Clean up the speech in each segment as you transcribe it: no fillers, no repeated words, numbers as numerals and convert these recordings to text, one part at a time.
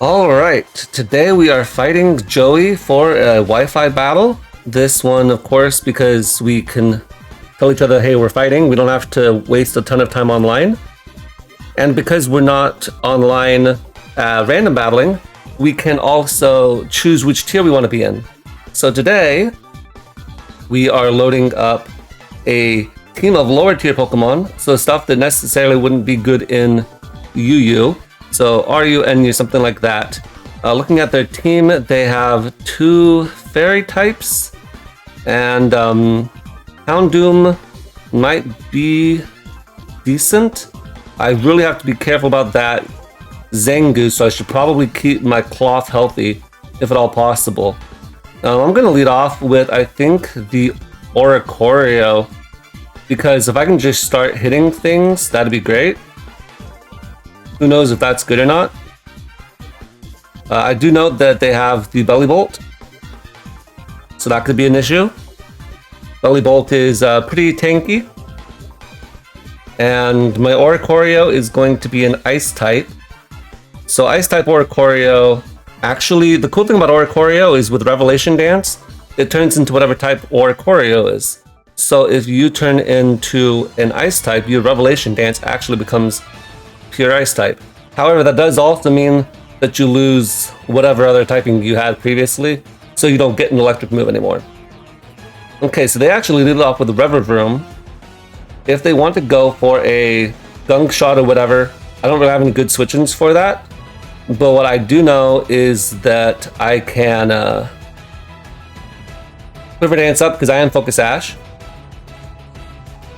Alright, today we are fighting Joey for a Wi-Fi battle. This one, of course, because we can tell each other, hey, we're fighting. We don't have to waste a ton of time online. And because we're not online random battling, we can also choose which tier we want to be in. So today, we are loading up a team of lower tier Pokemon, so stuff that necessarily wouldn't be good in UU. So RU, NU, something like that. Looking at their team, they have 2 fairy types, and Houndoom might be decent. I really have to be careful about that Zangoose, so I should probably keep my cloth healthy, if at all possible. I'm going to lead off with, I think, the Oricorio, because if I can just start hitting things, that'd be great. Who knows if that's good or not. I do note that they have the Bellibolt, so that could be an issue. Bellibolt is pretty tanky. And my Oricorio is going to be an Ice type. So Ice type Oricorio, actually the cool thing about Oricorio is with Revelation Dance, it turns into whatever type Oricorio is. So if you turn into an Ice type, your Revelation Dance actually becomes pure Ice type. However, that does also mean that you lose whatever other typing you had previously, so you don't get an electric move anymore. Okay, so they actually lead off with the Revavroom. If they want to go for a Gunk Shot or whatever, I don't really have any good switch-ins for that. But what I do know is that I can Quiver Dance up because I am Focus Sash,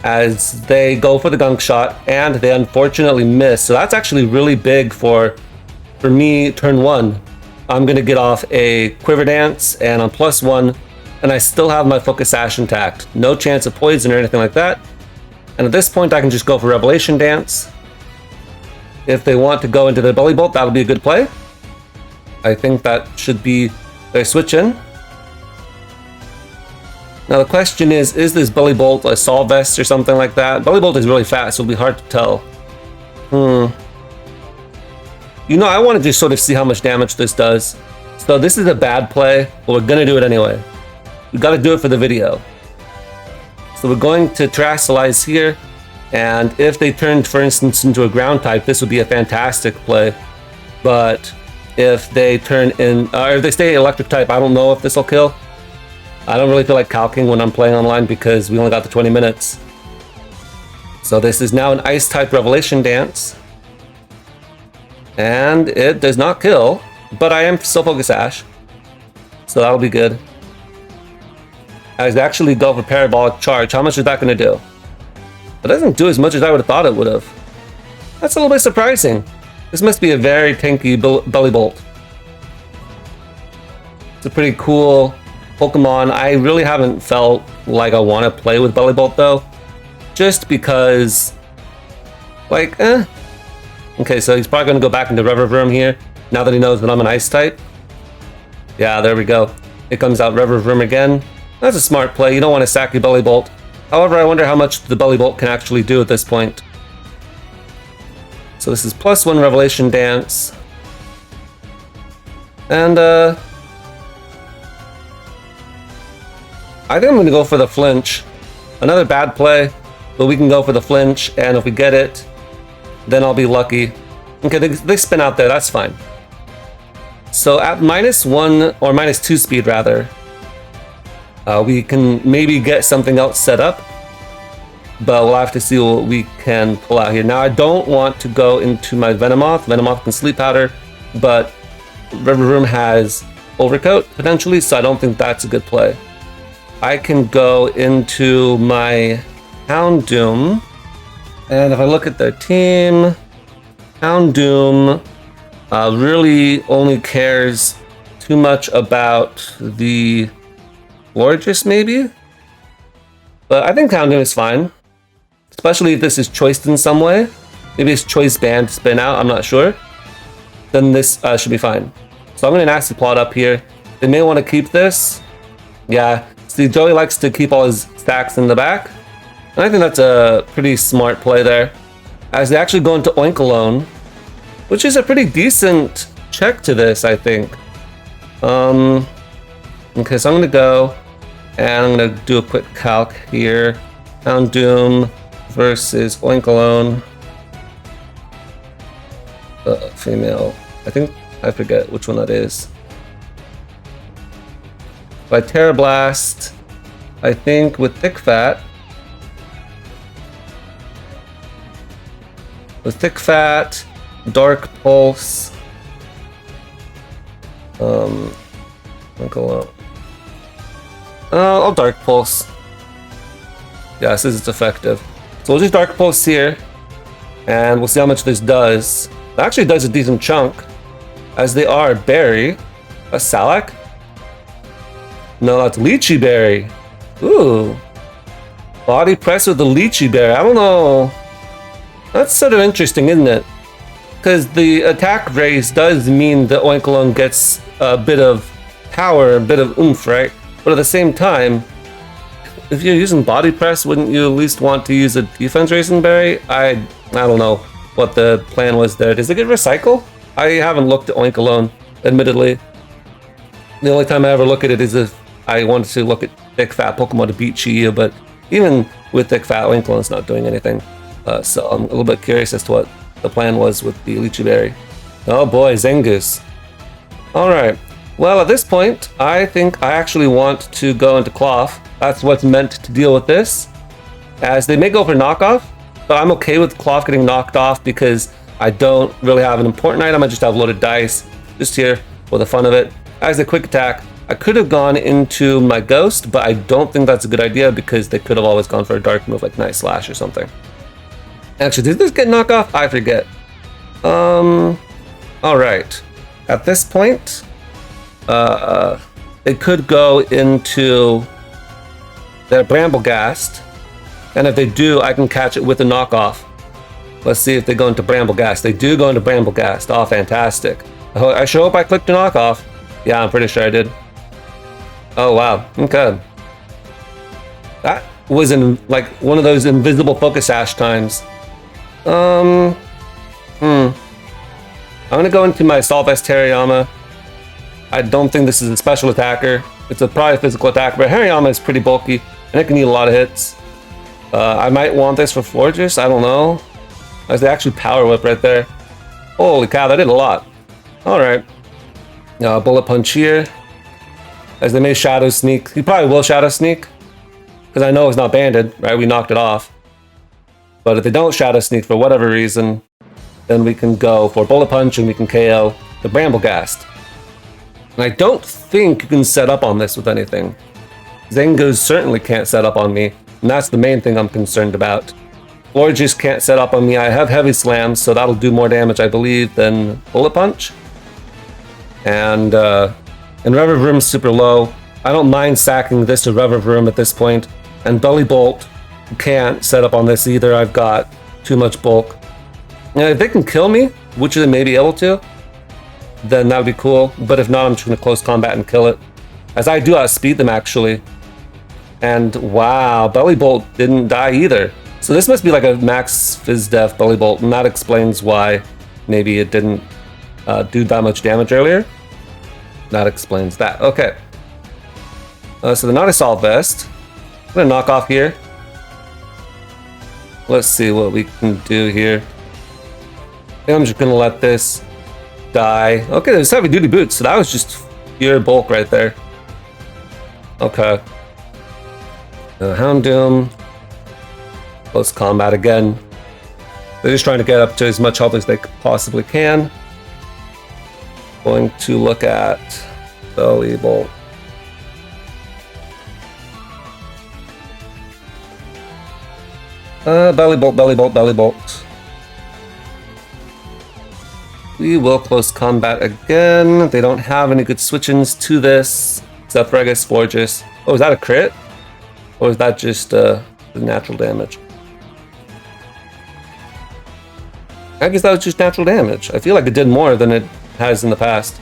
as they go for the Gunk Shot, and they unfortunately miss. So that's actually really big for me turn 1. I'm going to get off a Quiver Dance, and on +1, and I still have my Focus Sash intact. No chance of poison or anything like that. And at this point, I can just go for Revelation Dance. If they want to go into the Bellibolt, that'll be a good play. I think that should be their switch-in. Now the question is this Bellibolt a Sol Vest or something like that? Bellibolt is really fast, so it'll be hard to tell. You know, I want to just sort of see how much damage this does. So this is a bad play, but we're going to do it anyway. We got to do it for the video. So we're going to Terastallize here, and if they turned, for instance, into a ground type, this would be a fantastic play. But if they turn in, or if they stay electric type, I don't know if this will kill. I don't really feel like calcing when I'm playing online because we only got the 20 minutes. So this is now an Ice type Revelation Dance. And it does not kill, but I am still Focus Sash, so that'll be good. I actually go for Parabolic Charge. How much is that going to do? It doesn't do as much as I would have thought it would have. That's a little bit surprising. This must be a very tanky Bellibolt. It's a pretty cool Pokemon. I really haven't felt like I want to play with Bellibolt though, just because, like, Okay, so he's probably going to go back into Revavroom here, now that he knows that I'm an Ice type. Yeah, there we go. It comes out Revavroom again. That's a smart play. You don't want to sack your Bellibolt. However, I wonder how much the Bellibolt can actually do at this point. So this is +1 Revelation Dance. And, I think I'm going to go for the Flinch. Another bad play, but we can go for the Flinch, and if we get it, then I'll be lucky. Okay, they spin out there, that's fine. So at -1, or -2 speed rather, we can maybe get something else set up, but we'll have to see what we can pull out here. Now I don't want to go into my Venomoth. Venomoth can Sleep Powder, but Revavroom has Overcoat potentially, so I don't think that's a good play. I can go into my Houndoom. And if I look at their team, Houndoom really only cares too much about the Gorgeous, maybe? But I think Houndoom is fine, especially if this is choiced in some way. Maybe it's choice banned to spin out, I'm not sure. Then this should be fine. So I'm going to Nasty Plot up here. They may want to keep this. Yeah, see, Joey likes to keep all his stacks in the back. And I think that's a pretty smart play there, as they actually go into Oinkalone, which is a pretty decent check to this, I think. Okay, so I'm gonna go and I'm gonna do a quick calc here. Houndoom versus Oinkologne. Female. I forget which one that is. By Terrablast, I think with Thick Fat. With Thick Fat, Dark Pulse. I'll Dark Pulse. Yes, this is effective. So we'll just Dark Pulse here, and we'll see how much this does. It actually does a decent chunk, as they are Berry, a Salac. No, that's Lychee Berry. Ooh, Body Press with the Lychee Berry. I don't know. That's sort of interesting, isn't it? Because the attack raise does mean that Oinkologne gets a bit of power, a bit of oomph, right? But at the same time, if you're using Body Press, wouldn't you at least want to use a defense raising berry? I don't know what the plan was there. Does it get recycle? I haven't looked at Oinkologne, admittedly. The only time I ever look at it is if I wanted to look at Thick Fat Pokemon to beat Chi, but even with Thick Fat, Oinkologne's not doing anything. So I'm a little bit curious as to what the plan was with the Lychee Berry. Oh boy, Zangoose. Alright, well at this point, I think I actually want to go into Cloth. That's what's meant to deal with this. As they may go for knockoff, but I'm okay with Cloth getting knocked off because I don't really have an important item. I just have loaded dice, just here for the fun of it. As a quick attack, I could have gone into my Ghost, but I don't think that's a good idea because they could have always gone for a dark move like Night Slash or something. Actually, did this get knocked off? I forget. Alright. At this point, they could go into their Bramblegast, and if they do, I can catch it with a knockoff. Let's see if they go into Bramblegast. They do go into Bramblegast. Oh, fantastic. I sure hope I clicked a knockoff. Yeah, I'm pretty sure I did. Oh, wow. Okay. That was in, like, one of those invisible Focus Sash times. I'm gonna go into my Solvest Hariyama. I don't think this is a special attacker. It's probably a physical attacker, but Hariyama is pretty bulky, and it can eat a lot of hits. I might want this for Florges, I don't know. As they actually Power Whip right there. Holy cow, that did a lot. Alright. Bullet Punch here. As they may Shadow Sneak. He probably will Shadow Sneak, because I know it's not banded, right? We knocked it off. But if they don't Shadow Sneak for whatever reason, then we can go for Bullet Punch and we can KO the Bramblegast. And I don't think you can set up on this with anything. Zangoose certainly can't set up on me, and that's the main thing I'm concerned about. Florges can't set up on me. I have Heavy Slams, so that'll do more damage, I believe, than Bullet Punch. And Revervroom's super low. I don't mind sacking this to Revervroom at this point. And Bellibolt can't set up on this either. I've got too much bulk. Now, if they can kill me, which they may be able to, then that would be cool. But if not, I'm just going to close combat and kill it. As I do outspeed them, actually. And wow, Bellibolt didn't die either. So this must be like a max Fizz Def Bellibolt, and that explains why maybe it didn't do that much damage earlier. That explains that. Okay. So they're not a Assault Vest. I'm going to knock off here. Let's see what we can do here. I think I'm just going to let this die. Okay, there's Heavy Duty Boots, so that was just pure bulk right there. Okay. Houndoom. Close combat again. They're just trying to get up to as much health as they possibly can. Going to look at Bellibolt. Bellibolt, Bellibolt, Bellibolt. We will close combat again. They don't have any good switch-ins to this, except for, I guess, Florges. Oh, is that a crit? Or is that just the natural damage? I guess that was just natural damage. I feel like it did more than it has in the past.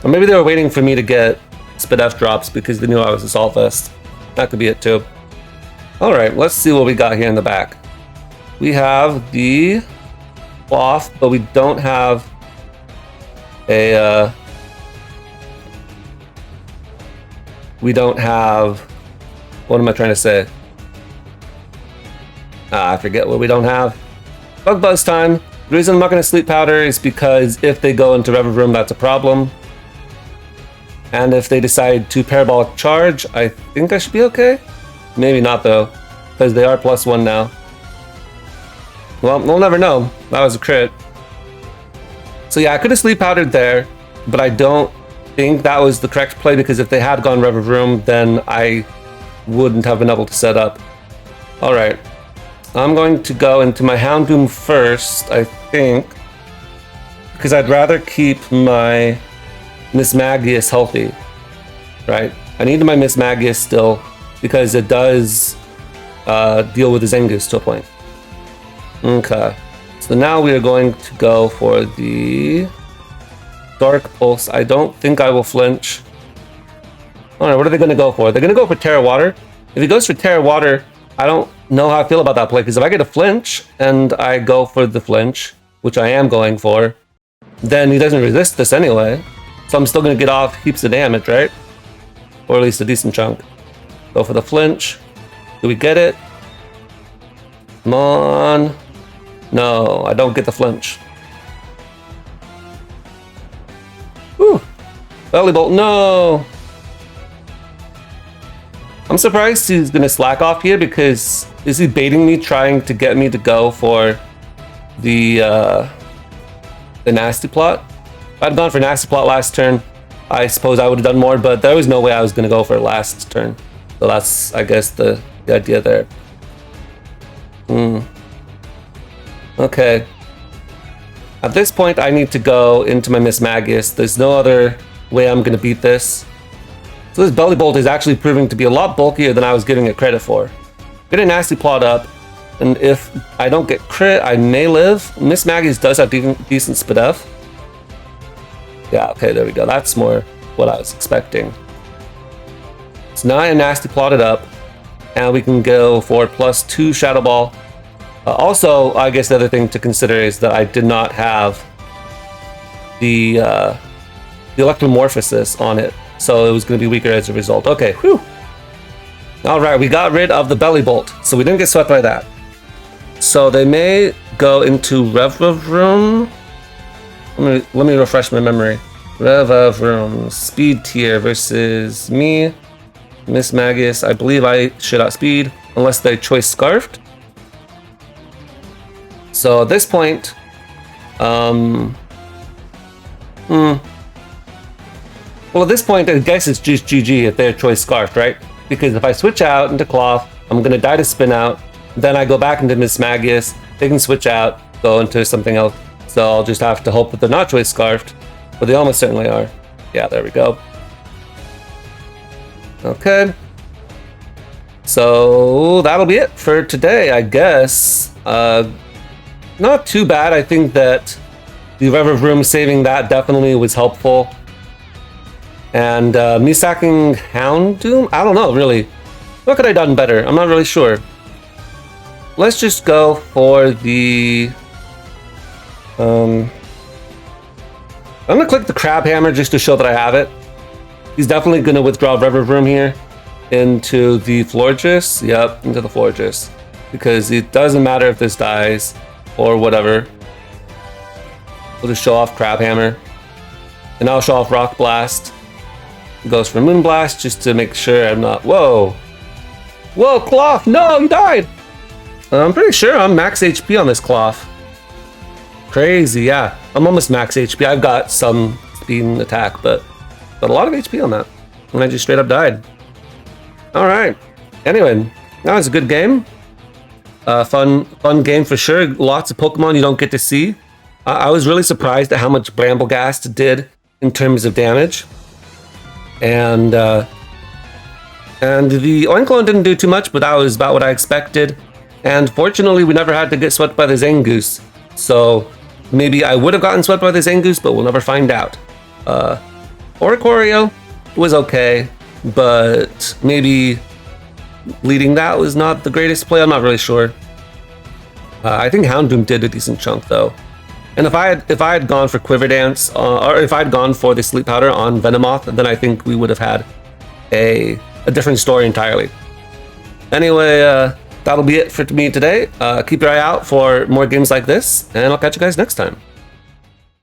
Or maybe they were waiting for me to get Spit F drops because they knew I was Assault Vest. That could be it too. Alright, let's see what we got here in the back. We have the Cloth, but we don't have a we don't have, what am I trying to say? I forget what we don't have. Bug Buzz time. The reason I'm not going to Sleep Powder is because if they go into Rev Room, that's a problem. And if they decide to Parabolic Charge, I think I should be okay. Maybe not though, because they are +1 now. Well, we'll never know. That was a crit. So yeah, I could have Sleep Powdered there, but I don't think that was the correct play, because if they had gone Rev Room, then I wouldn't have been able to set up. Alright. I'm going to go into my Houndoom first, I think, because I'd rather keep my Mismagius healthy, right? I need my Mismagius still, because it does deal with the Zangoose to a point. Okay, so now we are going to go for the Dark Pulse. I don't think I will flinch. Alright, what are they going to go for? They're going to go for Terra Water. If he goes for Terra Water, I don't know how I feel about that play, because if I get a flinch and I go for the flinch, which I am going for, then he doesn't resist this anyway. So I'm still going to get off heaps of damage, right? Or at least a decent chunk. Go for the flinch. Do we get it? Come on. No, I don't get the flinch. Whew. Bellibolt, no! I'm surprised he's going to slack off here, because is he baiting me, trying to get me to go for the Nasty Plot? If I'd gone for Nasty Plot last turn, I suppose I would have done more, but there was no way I was going to go for it last turn. So that's, I guess, the idea there. Okay. At this point, I need to go into my Mismagius. There's no other way I'm going to beat this. So this Bellibolt is actually proving to be a lot bulkier than I was giving it credit for. Get a Nasty Plot up, and if I don't get crit, I may live. Mismagius does have decent Spadef. Yeah, okay, there we go. That's more what I was expecting. So now I Nasty Plotted up, and we can go for +2 Shadow Ball. Also, I guess the other thing to consider is that I did not have the Electromorphosis on it, so it was going to be weaker as a result. Okay, whew. Alright, we got rid of the Bellibolt, so we didn't get swept by that. So they may go into Rev Room. Let me refresh my memory. Rev Room, Speed tier versus me. Mismagius, I believe I should outspeed, unless they choice Scarfed. So at this point, well, at this point, I guess it's just GG if they're choice Scarfed, right? Because if I switch out into Cloth, I'm going to die to spin out. Then I go back into Mismagius. They can switch out, go into something else. So I'll just have to hope that they're not choice Scarfed. But they almost certainly are. Yeah, there we go. Okay. So that'll be it for today, I guess. Not too bad. I think that the Rev Room saving that definitely was helpful. And me sacking Houndoom? I don't know, really. What could I have done better? I'm not really sure. Let's just go for the... I'm gonna click the Crab Hammer just to show that I have it. He's definitely gonna withdraw Rev Room here into the Florges. Yep, into the Florges. Because it doesn't matter if this dies or whatever. We'll just show off Crab Hammer. And I'll show off Rock Blast. It goes for Moon Blast just to make sure I'm not... Whoa! Whoa, Cloth! No, you died! I'm pretty sure I'm max HP on this Cloth. Crazy, yeah. I'm almost max HP. I've got some speed and attack, but got a lot of HP on that. And I just straight up died. Alright. Anyway, that was a good game. Fun game for sure. Lots of Pokemon you don't get to see. I was really surprised at how much Bramblegast did in terms of damage. And the Oinkologne didn't do too much, but that was about what I expected. And fortunately, we never had to get swept by the Zangoose. So maybe I would have gotten swept by the Zangoose, but we'll never find out. Oricorio was okay, but maybe leading that was not the greatest play. I'm not really sure. I think Houndoom did a decent chunk, though. And if I had gone for Quiver Dance, or if I had gone for the Sleep Powder on Venomoth, then I think we would have had a different story entirely. Anyway, that'll be it for me today. Keep your eye out for more games like this, and I'll catch you guys next time.